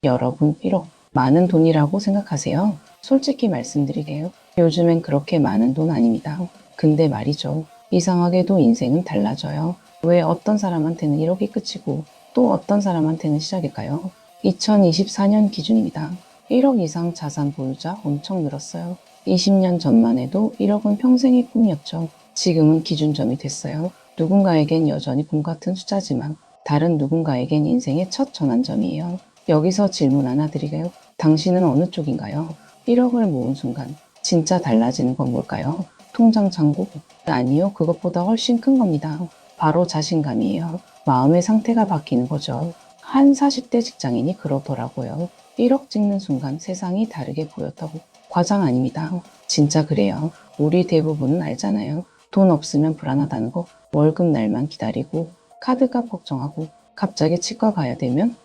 여러분 1억 많은 돈이라고 생각하세요? 솔직히 말씀드리게요. 요즘엔 그렇게 많은 돈 아닙니다. 근데 말이죠. 이상하게도 인생은 달라져요. 왜 어떤 사람한테는 1억이 끝이고 또 어떤 사람한테는 시작일까요? 2024년 기준입니다. 1억 이상 자산 보유자 엄청 늘었어요. 20년 전만 해도 1억은 평생의 꿈이었죠. 지금은 기준점이 됐어요. 누군가에겐 여전히 꿈 같은 숫자지만 다른 누군가에겐 인생의 첫 전환점이에요. 여기서 질문 하나 드리게요. 당신은 어느 쪽인가요? 1억을 모은 순간 진짜 달라지는 건 뭘까요? 통장 잔고? 아니요, 그것보다 훨씬 큰 겁니다. 바로 자신감이에요. 마음의 상태가 바뀌는 거죠. 한 40대 직장인이 그러더라고요. 1억 찍는 순간 세상이 다르게 보였다고. 과장 아닙니다. 진짜 그래요. 우리 대부분은 알잖아요. 돈 없으면 불안하다는 거. 월급 날만 기다리고 카드값 걱정하고 갑자기 치과 가야 되면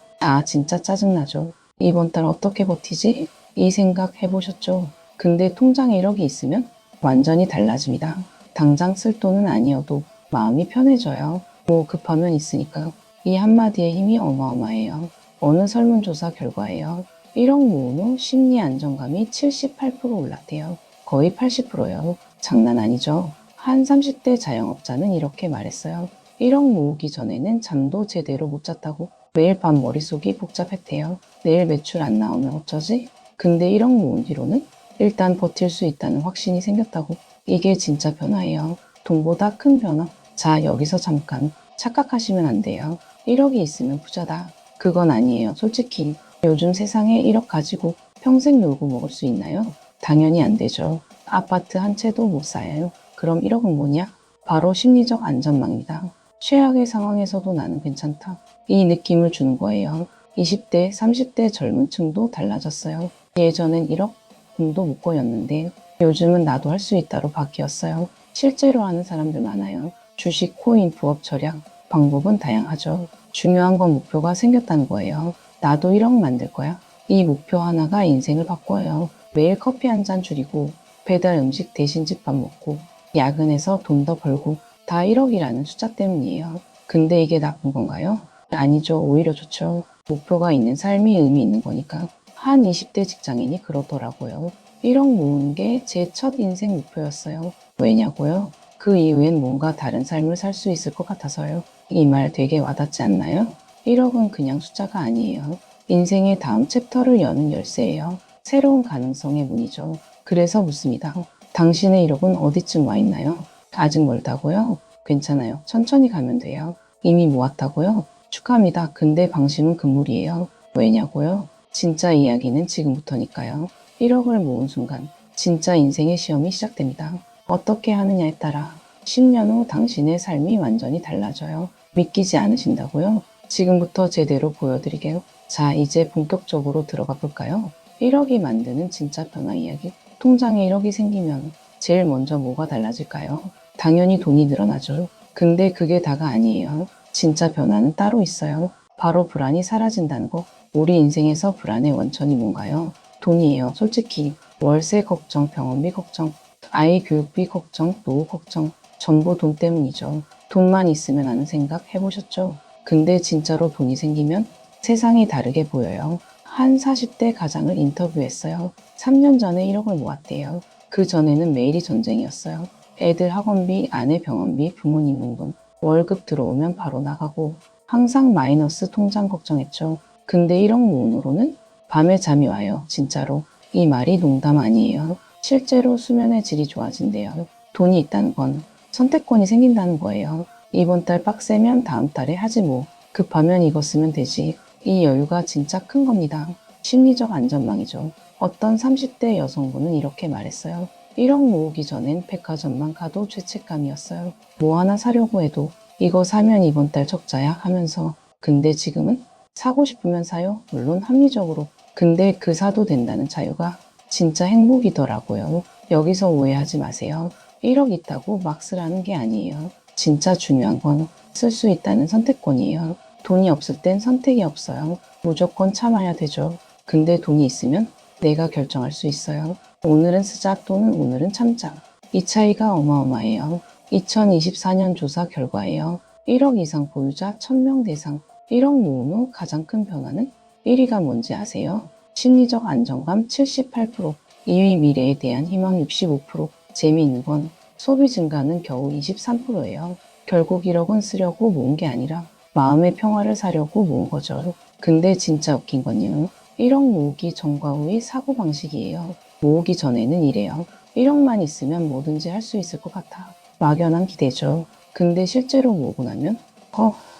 진짜 짜증나죠. 이번 달 어떻게 버티지? 이 생각 해보셨죠? 근데 통장에 1억이 있으면 완전히 달라집니다. 당장 쓸 돈은 아니어도 마음이 편해져요. 뭐 급하면 있으니까요. 이 한마디의 힘이 어마어마해요. 어느 설문조사 결과예요. 1억 모은 후 심리 안정감이 78% 올랐대요. 거의 80%요. 장난 아니죠? 한 30대 자영업자는 이렇게 말했어요. 1억 모으기 전에는 잠도 제대로 못 잤다고. 매일 밤 머릿속이 복잡했대요. 내일 매출 안 나오면 어쩌지? 근데 1억 모은 뒤로는 일단 버틸 수 있다는 확신이 생겼다고. 이게 진짜 변화예요. 돈보다 큰 변화. 자, 여기서 잠깐 착각하시면 안 돼요. 1억이 있으면 부자다. 그건 아니에요. 솔직히 요즘 세상에 1억 가지고 평생 놀고 먹을 수 있나요? 당연히 안 되죠. 아파트 한 채도 못 사요. 그럼 1억은 뭐냐? 바로 심리적 안전망입니다. 최악의 상황에서도 나는 괜찮다. 이 느낌을 주는 거예요. 20대, 30대 젊은 층도 달라졌어요. 예전엔 1억 꿈도 못 꿔였는데 요즘은 나도 할 수 있다로 바뀌었어요. 실제로 하는 사람들 많아요. 주식, 코인, 부업 절약, 방법은 다양하죠. 중요한 건 목표가 생겼다는 거예요. 나도 1억 만들 거야. 이 목표 하나가 인생을 바꿔요. 매일 커피 한 잔 줄이고 배달 음식 대신 집밥 먹고 야근해서 돈 더 벌고 다 1억이라는 숫자 때문이에요. 근데 이게 나쁜 건가요? 아니죠. 오히려 좋죠. 목표가 있는 삶이 의미 있는 거니까. 한 20대 직장인이 그러더라고요. 1억 모으는 게 제 첫 인생 목표였어요. 왜냐고요? 그 이후엔 뭔가 다른 삶을 살 수 있을 것 같아서요. 이 말 되게 와닿지 않나요? 1억은 그냥 숫자가 아니에요. 인생의 다음 챕터를 여는 열쇠예요. 새로운 가능성의 문이죠. 그래서 묻습니다. 당신의 1억은 어디쯤 와 있나요? 아직 멀다고요? 괜찮아요. 천천히 가면 돼요. 이미 모았다고요? 축하합니다. 근데 방심은 금물이에요. 왜냐고요? 진짜 이야기는 지금부터니까요. 1억을 모은 순간 진짜 인생의 시험이 시작됩니다. 어떻게 하느냐에 따라 10년 후 당신의 삶이 완전히 달라져요. 믿기지 않으신다고요? 지금부터 제대로 보여드리게요. 자, 이제 본격적으로 들어가 볼까요? 1억이 만드는 진짜 변화 이야기. 통장에 1억이 생기면 제일 먼저 뭐가 달라질까요? 당연히 돈이 늘어나죠. 근데 그게 다가 아니에요. 진짜 변화는 따로 있어요. 바로 불안이 사라진다는 거. 우리 인생에서 불안의 원천이 뭔가요? 돈이에요. 솔직히 월세 걱정, 병원비 걱정, 아이 교육비 걱정, 노후 걱정, 전부 돈 때문이죠. 돈만 있으면 하는 생각 해보셨죠? 근데 진짜로 돈이 생기면 세상이 다르게 보여요. 한 40대 가장을 인터뷰했어요. 3년 전에 1억을 모았대요. 그 전에는 매일이 전쟁이었어요. 애들 학원비, 아내 병원비, 부모님 용돈, 월급 들어오면 바로 나가고 항상 마이너스 통장 걱정했죠. 근데 1억 모은 후로는 밤에 잠이 와요. 진짜로. 이 말이 농담 아니에요. 실제로 수면의 질이 좋아진대요. 돈이 있다는 건 선택권이 생긴다는 거예요. 이번 달 빡세면 다음 달에 하지 뭐. 급하면 이거 쓰면 되지. 이 여유가 진짜 큰 겁니다. 심리적 안전망이죠. 어떤 30대 여성분은 이렇게 말했어요. 1억 모으기 전엔 백화점만 가도 죄책감이었어요. 뭐 하나 사려고 해도 이거 사면 이번 달 적자야 하면서. 근데 지금은 사고 싶으면 사요. 물론 합리적으로. 근데 그 사도 된다는 자유가 진짜 행복이더라고요. 여기서 오해하지 마세요. 1억 있다고 막 쓰라는 게 아니에요. 진짜 중요한 건 쓸 수 있다는 선택권이에요. 돈이 없을 땐 선택이 없어요. 무조건 참아야 되죠. 근데 돈이 있으면 내가 결정할 수 있어요. 오늘은 쓰자 또는 오늘은 참자. 이 차이가 어마어마해요. 2024년 조사 결과예요. 1억 이상 보유자 1000명 대상. 1억 모은 후 가장 큰 변화는 1위가 뭔지 아세요? 심리적 안정감 78%, 2위 미래에 대한 희망 65%. 재미있는 건 소비 증가는 겨우 23%예요. 결국 1억은 쓰려고 모은 게 아니라 마음의 평화를 사려고 모은 거죠. 근데 진짜 웃긴 건요. 1억 모으기 전과 후의 사고방식이에요. 모으기 전에는 이래요. 1억만 있으면 뭐든지 할 수 있을 것 같아. 막연한 기대죠. 근데 실제로 모으고 나면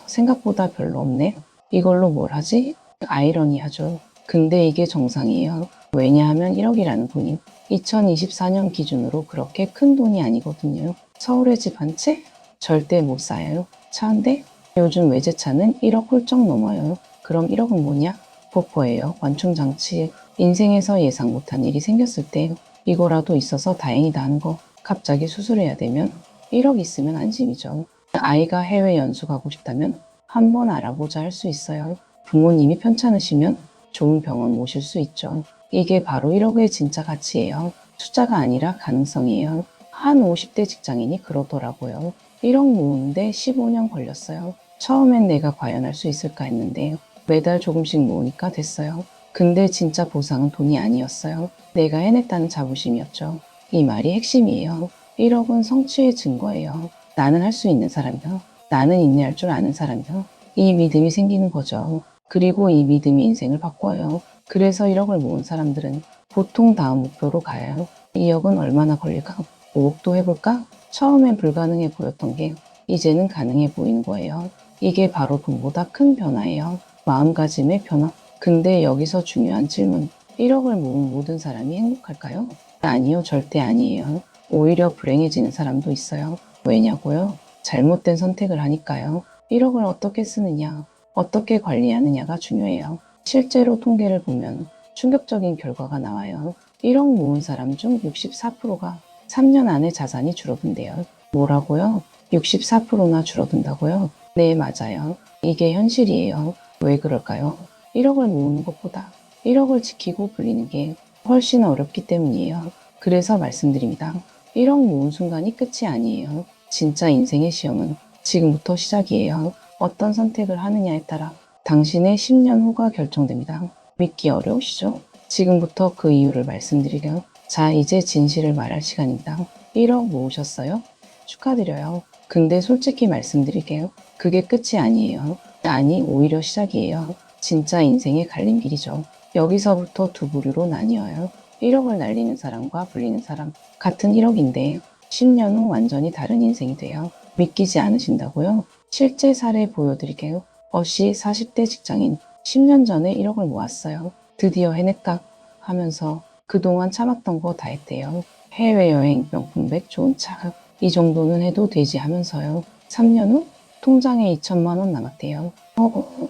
생각보다 별로 없네. 이걸로 뭘 하지? 아이러니하죠. 근데 이게 정상이에요. 왜냐하면 1억이라는 돈이 2024년 기준으로 그렇게 큰 돈이 아니거든요. 서울에 집 한 채? 절대 못 사요. 차 한 대? 요즘 외제차는 1억 훌쩍 넘어요. 그럼 1억은 뭐냐? 버퍼예요. 완충장치. 인생에서 예상 못한 일이 생겼을 때 이거라도 있어서 다행이다 하는 거. 갑자기 수술해야 되면 1억 있으면 안심이죠. 아이가 해외 연수 가고 싶다면 한번 알아보자 할 수 있어요. 부모님이 편찮으시면 좋은 병원 모실 수 있죠. 이게 바로 1억의 진짜 가치예요. 숫자가 아니라 가능성이에요. 한 50대 직장인이 그러더라고요. 1억 모으는데 15년 걸렸어요. 처음엔 내가 과연 할 수 있을까 했는데 매달 조금씩 모으니까 됐어요. 근데 진짜 보상은 돈이 아니었어요. 내가 해냈다는 자부심이었죠. 이 말이 핵심이에요. 1억은 성취의 증거예요. 나는 할 수 있는 사람이요. 나는 인내할 줄 아는 사람이요. 이 믿음이 생기는 거죠. 그리고 이 믿음이 인생을 바꿔요. 그래서 1억을 모은 사람들은 보통 다음 목표로 가요. 2억은 얼마나 걸릴까? 5억도 해볼까? 처음엔 불가능해 보였던 게 이제는 가능해 보이는 거예요. 이게 바로 돈보다 큰 변화예요. 마음가짐의 변화. 근데 여기서 중요한 질문. 1억을 모은 모든 사람이 행복할까요? 아니요, 절대 아니에요. 오히려 불행해지는 사람도 있어요. 왜냐고요? 잘못된 선택을 하니까요. 1억을 어떻게 쓰느냐, 어떻게 관리하느냐가 중요해요. 실제로 통계를 보면 충격적인 결과가 나와요. 1억 모은 사람 중 64%가 3년 안에 자산이 줄어든대요. 뭐라고요? 64%나 줄어든다고요? 네, 맞아요. 이게 현실이에요. 왜 그럴까요? 1억을 모으는 것보다 1억을 지키고 불리는 게 훨씬 어렵기 때문이에요. 그래서 말씀드립니다. 1억 모은 순간이 끝이 아니에요. 진짜 인생의 시험은 지금부터 시작이에요. 어떤 선택을 하느냐에 따라 당신의 10년 후가 결정됩니다. 믿기 어려우시죠? 지금부터 그 이유를 말씀드리려. 자, 이제 진실을 말할 시간입니다. 1억 모으셨어요? 축하드려요. 근데 솔직히 말씀드릴게요. 그게 끝이 아니에요. 아니, 오히려 시작이에요. 진짜 인생의 갈림길이죠. 여기서부터 두 부류로 나뉘어요. 1억을 날리는 사람과 불리는 사람. 같은 1억인데 10년 후 완전히 다른 인생이 돼요. 믿기지 않으신다고요? 실제 사례 보여드릴게요. 어씨 40대 직장인 10년 전에 1억을 모았어요. 드디어 해냈다 하면서 그동안 참았던 거 다 했대요. 해외여행, 명품백, 좋은 차. 이 정도는 해도 되지 하면서요. 3년 후 통장에 2천만 원 남았대요.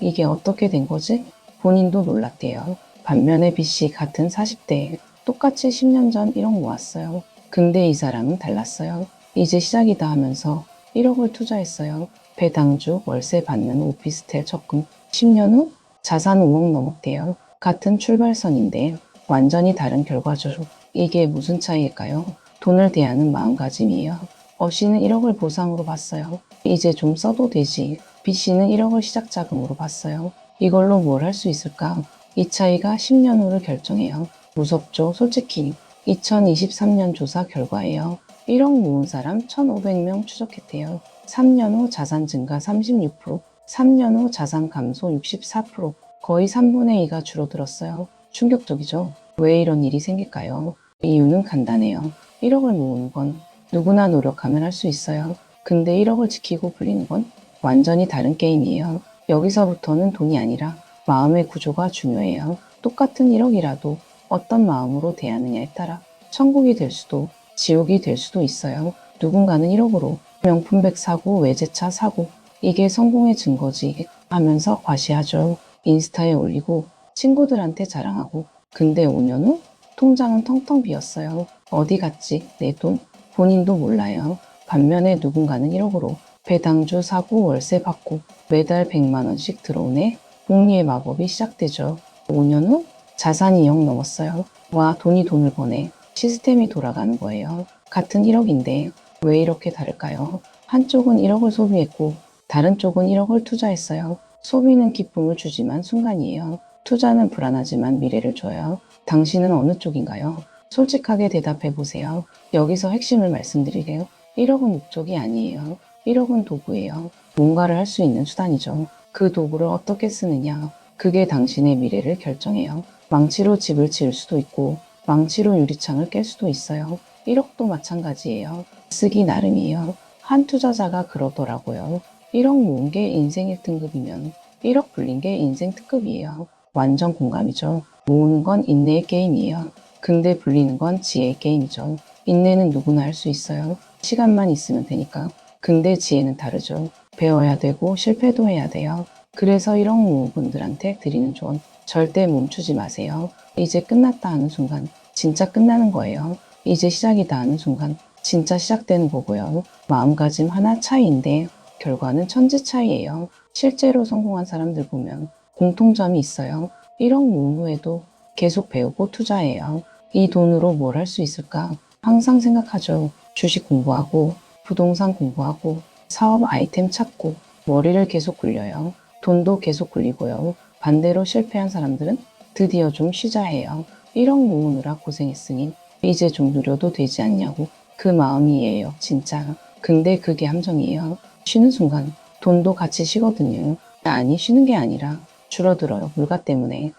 이게 어떻게 된 거지? 본인도 놀랐대요. 반면에 B씨 같은 40대 똑같이 10년 전 1억 모았어요. 근데 이 사람은 달랐어요. 이제 시작이다 하면서 1억을 투자했어요. 배당주, 월세 받는 오피스텔 적금. 10년 후 자산 5억 넘었대요. 같은 출발선인데 완전히 다른 결과죠. 이게 무슨 차이일까요? 돈을 대하는 마음가짐이에요. 어씨는 1억을 보상으로 봤어요. 이제 좀 써도 되지. B씨는 1억을 시작 자금으로 봤어요. 이걸로 뭘 할 수 있을까? 이 차이가 10년 후를 결정해요. 무섭죠? 솔직히 2023년 조사 결과예요. 1억 모은 사람 1,500명 추적했대요. 3년 후 자산 증가 36%, 3년 후 자산 감소 64%, 거의 3분의 2가 줄어들었어요. 충격적이죠? 왜 이런 일이 생길까요? 이유는 간단해요. 1억을 모으는 건 누구나 노력하면 할 수 있어요. 근데 1억을 지키고 불리는 건 완전히 다른 게임이에요. 여기서부터는 돈이 아니라 마음의 구조가 중요해요. 똑같은 1억이라도 어떤 마음으로 대하느냐에 따라 천국이 될 수도 지옥이 될 수도 있어요. 누군가는 1억으로 명품백 사고 외제차 사고 이게 성공의 증거지 하면서 과시하죠. 인스타에 올리고 친구들한테 자랑하고 근데 5년 후 통장은 텅텅 비었어요. 어디 갔지? 내 돈? 본인도 몰라요. 반면에 누군가는 1억으로 배당주 사고 월세 받고 매달 100만 원씩 들어오네. 복리의 마법이 시작되죠. 5년 후 자산이 2억 넘었어요. 와, 돈이 돈을 버네. 시스템이 돌아가는 거예요. 같은 1억인데 왜 이렇게 다를까요? 한쪽은 1억을 소비했고 다른 쪽은 1억을 투자했어요. 소비는 기쁨을 주지만 순간이에요. 투자는 불안하지만 미래를 줘요. 당신은 어느 쪽인가요? 솔직하게 대답해 보세요. 여기서 핵심을 말씀드리게요. 1억은 목적이 아니에요. 1억은 도구예요. 뭔가를 할 수 있는 수단이죠. 그 도구를 어떻게 쓰느냐, 그게 당신의 미래를 결정해요. 망치로 집을 지을 수도 있고 망치로 유리창을 깰 수도 있어요. 1억도 마찬가지예요. 쓰기 나름이에요. 한 투자자가 그러더라고요. 1억 모은 게 인생 1등급이면 1억 불린 게 인생 특급이에요. 완전 공감이죠. 모으는 건 인내의 게임이에요. 근데 불리는 건 지혜의 게임이죠. 인내는 누구나 할 수 있어요. 시간만 있으면 되니까. 근데 지혜는 다르죠. 배워야 되고 실패도 해야 돼요. 그래서 1억 모은 분들한테 드리는 조언. 절대 멈추지 마세요. 이제 끝났다 하는 순간 진짜 끝나는 거예요. 이제 시작이다 하는 순간 진짜 시작되는 거고요. 마음가짐 하나 차이인데 결과는 천지 차이예요. 실제로 성공한 사람들 보면 공통점이 있어요. 1억 모은 후에도 계속 배우고 투자해요. 이 돈으로 뭘 할 수 있을까? 항상 생각하죠. 주식 공부하고 부동산 공부하고 사업 아이템 찾고 머리를 계속 굴려요. 돈도 계속 굴리고요. 반대로 실패한 사람들은 드디어 좀 쉬자 해요. 1억 모으느라 고생했으니 이제 좀 누려도 되지 않냐고. 그 마음이에요, 진짜. 근데 그게 함정이에요. 쉬는 순간 돈도 같이 쉬거든요. 아니, 쉬는 게 아니라 줄어들어요, 물가 때문에.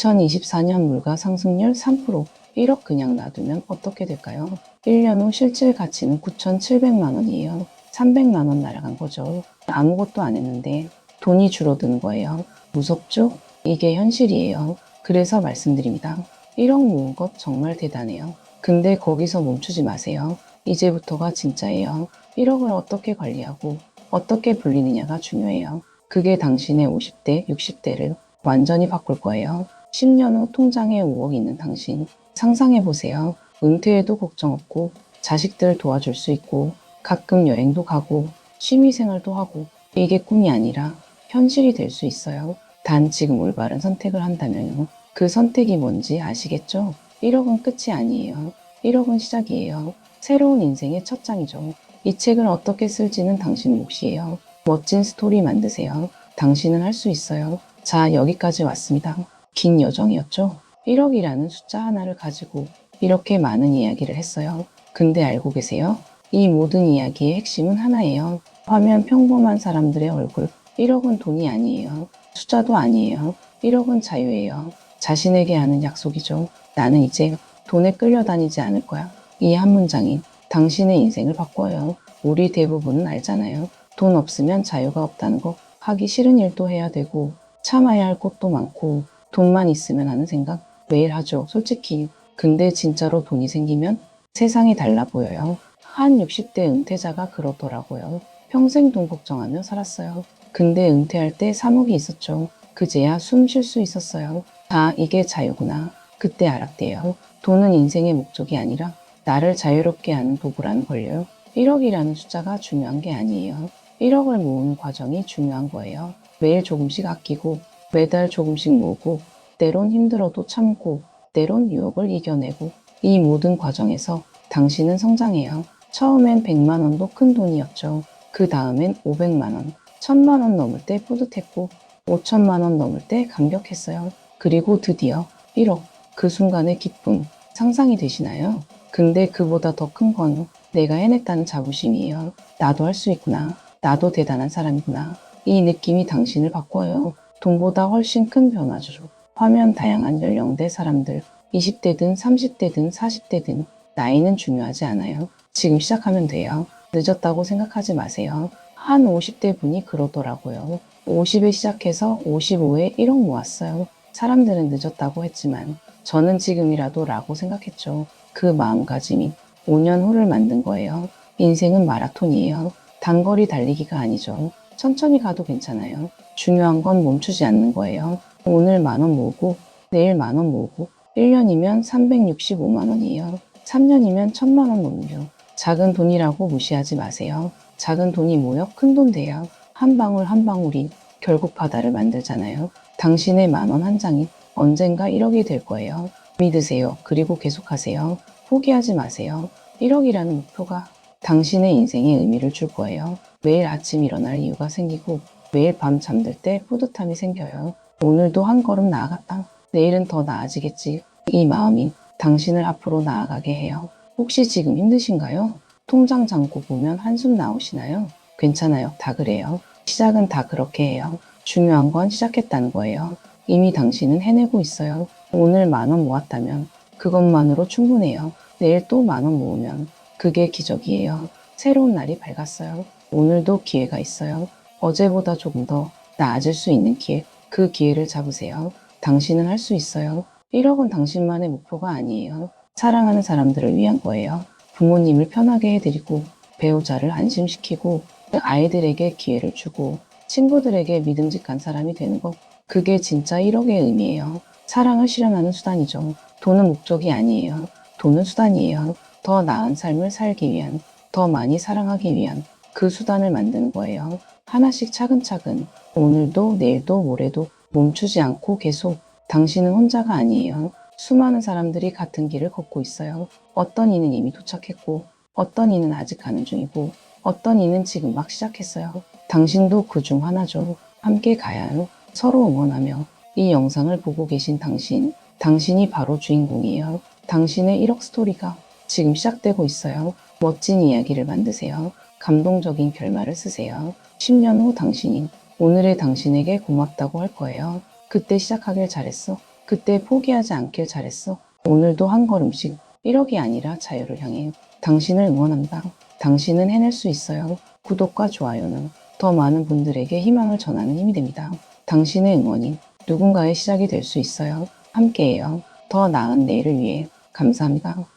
2024년 물가 상승률 3%. 1억 그냥 놔두면 어떻게 될까요? 1년 후 실질 가치는 9,700만 원이에요. 300만 원 날아간 거죠. 아무것도 안 했는데 돈이 줄어드는 거예요. 무섭죠? 이게 현실이에요. 그래서 말씀드립니다. 1억 모은 것 정말 대단해요. 근데 거기서 멈추지 마세요. 이제부터가 진짜예요. 1억을 어떻게 관리하고 어떻게 불리느냐가 중요해요. 그게 당신의 50대, 60대를 완전히 바꿀 거예요. 10년 후 통장에 5억 있는 당신. 상상해보세요. 은퇴해도 걱정 없고 자식들 도와줄 수 있고 가끔 여행도 가고 취미생활도 하고 이게 꿈이 아니라 현실이 될 수 있어요. 단 지금 올바른 선택을 한다면요. 그 선택이 뭔지 아시겠죠? 1억은 끝이 아니에요. 1억은 시작이에요. 새로운 인생의 첫 장이죠. 이 책을 어떻게 쓸지는 당신 몫이에요. 멋진 스토리 만드세요. 당신은 할 수 있어요. 자, 여기까지 왔습니다. 긴 여정이었죠? 1억이라는 숫자 하나를 가지고 이렇게 많은 이야기를 했어요. 근데 알고 계세요? 이 모든 이야기의 핵심은 하나예요. 화면 평범한 사람들의 얼굴. 1억은 돈이 아니에요. 숫자도 아니에요. 1억은 자유예요. 자신에게 하는 약속이죠. 나는 이제 돈에 끌려다니지 않을 거야. 이 한 문장이 당신의 인생을 바꿔요. 우리 대부분은 알잖아요. 돈 없으면 자유가 없다는 거. 하기 싫은 일도 해야 되고 참아야 할 것도 많고 돈만 있으면 하는 생각 매일 하죠. 솔직히. 근데 진짜로 돈이 생기면 세상이 달라 보여요. 한 60대 은퇴자가 그러더라고요. 평생 돈 걱정하며 살았어요. 근데 은퇴할 때 3억이 있었죠. 그제야 숨 쉴 수 있었어요. 아, 이게 자유구나. 그때 알았대요. 돈은 인생의 목적이 아니라 나를 자유롭게 하는 도구라는 걸요. 1억이라는 숫자가 중요한 게 아니에요. 1억을 모으는 과정이 중요한 거예요. 매일 조금씩 아끼고 매달 조금씩 모으고 때론 힘들어도 참고 때론 유혹을 이겨내고 이 모든 과정에서 당신은 성장해요. 처음엔 100만 원도 큰 돈이었죠. 그 다음엔 500만 원, 1000만 원 넘을 때 뿌듯했고 5천만 원 넘을 때 감격했어요. 그리고 드디어 1억, 그 순간의 기쁨, 상상이 되시나요? 근데 그보다 더 큰 건 내가 해냈다는 자부심이에요. 나도 할 수 있구나. 나도 대단한 사람이구나. 이 느낌이 당신을 바꿔요. 돈보다 훨씬 큰 변화죠. 화면 다양한 연령대 사람들, 20대든 30대든 40대든 나이는 중요하지 않아요. 지금 시작하면 돼요. 늦었다고 생각하지 마세요. 한 50대 분이 그러더라고요. 50에 시작해서 55에 1억 모았어요. 사람들은 늦었다고 했지만 저는 지금이라도 라고 생각했죠. 그 마음가짐이 5년 후를 만든 거예요. 인생은 마라톤이에요. 단거리 달리기가 아니죠. 천천히 가도 괜찮아요. 중요한 건 멈추지 않는 거예요. 오늘 10,000원 모으고 내일 10,000원 모으고 1년이면 365만 원이에요. 3년이면 1,000만 원 넘죠. 작은 돈이라고 무시하지 마세요. 작은 돈이 모여 큰 돈 돼요. 한 방울 한 방울이 결국 바다를 만들잖아요. 당신의 10,000원 한 장이 언젠가 1억이 될 거예요. 믿으세요. 그리고 계속하세요. 포기하지 마세요. 1억이라는 목표가 당신의 인생에 의미를 줄 거예요. 매일 아침 일어날 이유가 생기고 매일 밤 잠들 때 뿌듯함이 생겨요. 오늘도 한 걸음 나아갔다. 내일은 더 나아지겠지. 이 마음이 당신을 앞으로 나아가게 해요. 혹시 지금 힘드신가요? 통장 잔고 보면 한숨 나오시나요? 괜찮아요. 다 그래요. 시작은 다 그렇게 해요. 중요한 건 시작했다는 거예요. 이미 당신은 해내고 있어요. 오늘 10,000원 모았다면 그것만으로 충분해요. 내일 또 10,000원 모으면 그게 기적이에요. 새로운 날이 밝았어요. 오늘도 기회가 있어요. 어제보다 조금 더 나아질 수 있는 기회. 그 기회를 잡으세요. 당신은 할 수 있어요. 1억은 당신만의 목표가 아니에요. 사랑하는 사람들을 위한 거예요. 부모님을 편하게 해드리고, 배우자를 안심시키고, 아이들에게 기회를 주고, 친구들에게 믿음직한 사람이 되는 것. 그게 진짜 1억의 의미예요. 사랑을 실현하는 수단이죠. 돈은 목적이 아니에요. 돈은 수단이에요. 더 나은 삶을 살기 위한, 더 많이 사랑하기 위한 그 수단을 만드는 거예요. 하나씩 차근차근, 오늘도 내일도 모레도 멈추지 않고 계속. 당신은 혼자가 아니에요. 수많은 사람들이 같은 길을 걷고 있어요. 어떤 이는 이미 도착했고, 어떤 이는 아직 가는 중이고, 어떤 이는 지금 막 시작했어요. 당신도 그 중 하나죠. 함께 가야 해요. 서로 응원하며 이 영상을 보고 계신 당신, 당신이 바로 주인공이에요. 당신의 1억 스토리가 지금 시작되고 있어요. 멋진 이야기를 만드세요. 감동적인 결말을 쓰세요. 10년 후 당신이 오늘의 당신에게 고맙다고 할 거예요. 그때 시작하길 잘했어. 그때 포기하지 않길 잘했어. 오늘도 한 걸음씩 1억이 아니라 자유를 향해 당신을 응원한다. 당신은 해낼 수 있어요. 구독과 좋아요는 더 많은 분들에게 희망을 전하는 힘이 됩니다. 당신의 응원이 누군가의 시작이 될 수 있어요. 함께해요. 더 나은 내일을 위해. 감사합니다.